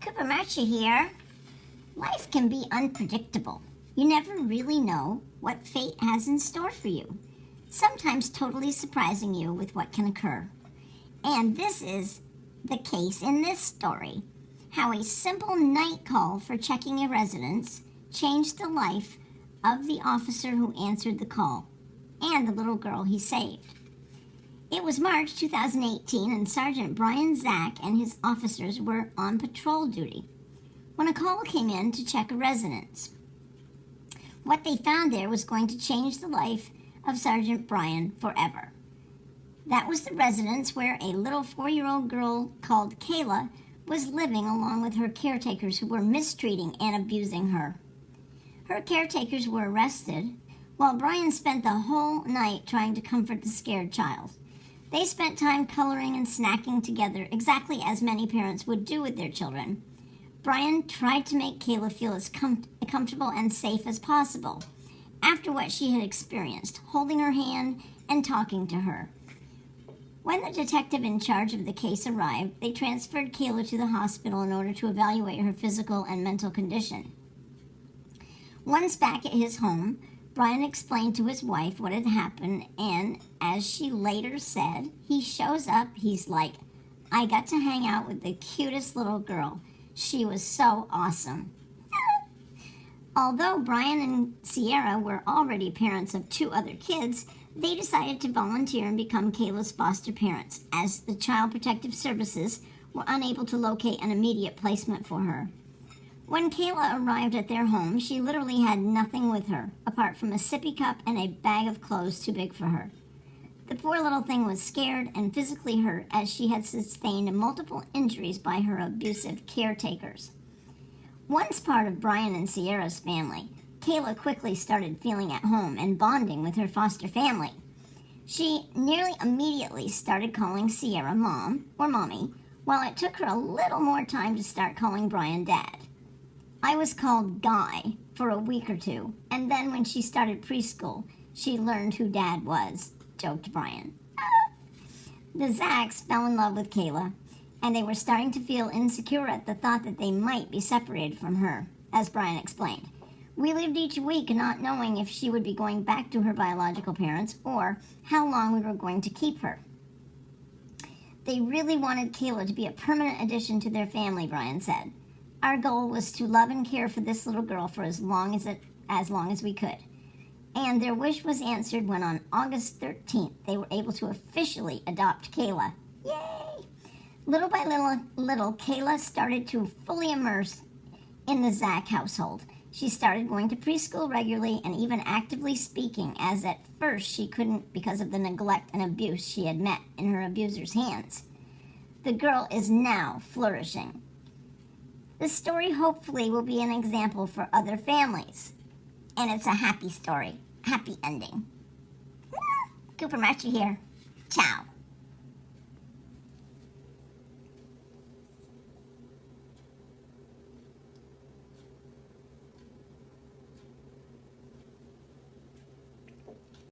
Kupamatcha here. Life can be unpredictable. You never really know what fate has in store for you, sometimes totally surprising you with what can occur. And this is the case in this story, how a simple night call for checking a residence changed the life of the officer who answered the call and the little girl he saved. It was March 2018, and Sergeant Brian Zach and his officers were on patrol duty when a call came in to check a residence. What they found there was going to change the life of Sergeant Brian forever. That was the residence where a little 4-year-old girl called Kaila was living along with her caretakers who were mistreating and abusing her. Her caretakers were arrested while Brian spent the whole night trying to comfort the scared child. They spent time coloring and snacking together, exactly as many parents would do with their children. Brian tried to make Kaila feel as comfortable and safe as possible after what she had experienced, holding her hand and talking to her. When the detective in charge of the case arrived, they transferred Kaila to the hospital in order to evaluate her physical and mental condition. Once back at his home, Brian explained to his wife what had happened, and as she later said, he shows up, he's like, "I got to hang out with the cutest little girl. She was so awesome." Although Brian and Sierra were already parents of 2 other kids, they decided to volunteer and become Kaila's foster parents, as the Child Protective Services were unable to locate an immediate placement for her. When Kaila arrived at their home, she literally had nothing with her, apart from a sippy cup and a bag of clothes too big for her. The poor little thing was scared and physically hurt, as she had sustained multiple injuries by her abusive caretakers. Once part of Brian and Sierra's family, Kaila quickly started feeling at home and bonding with her foster family. She nearly immediately started calling Sierra Mom or Mommy, while it took her a little more time to start calling Brian Dad. "I was called Guy for a week or 2, and then when she started preschool, she learned who Dad was," joked Brian. The Zacks fell in love with Kaila, and they were starting to feel insecure at the thought that they might be separated from her, as Brian explained. "We lived each week not knowing if she would be going back to her biological parents or how long we were going to keep her." They really wanted Kaila to be a permanent addition to their family, Brian said. "Our goal was to love and care for this little girl for as long as we could." And their wish was answered when on August 13th they were able to officially adopt Kaila. Yay! Little by little, Kaila started to fully immerse in the Zack household. She started going to preschool regularly and even actively speaking, as at first she couldn't because of the neglect and abuse she had met in her abuser's hands. The girl is now flourishing. This story hopefully will be an example for other families. And it's a happy story. Happy ending. Cooper Matcher here. Ciao.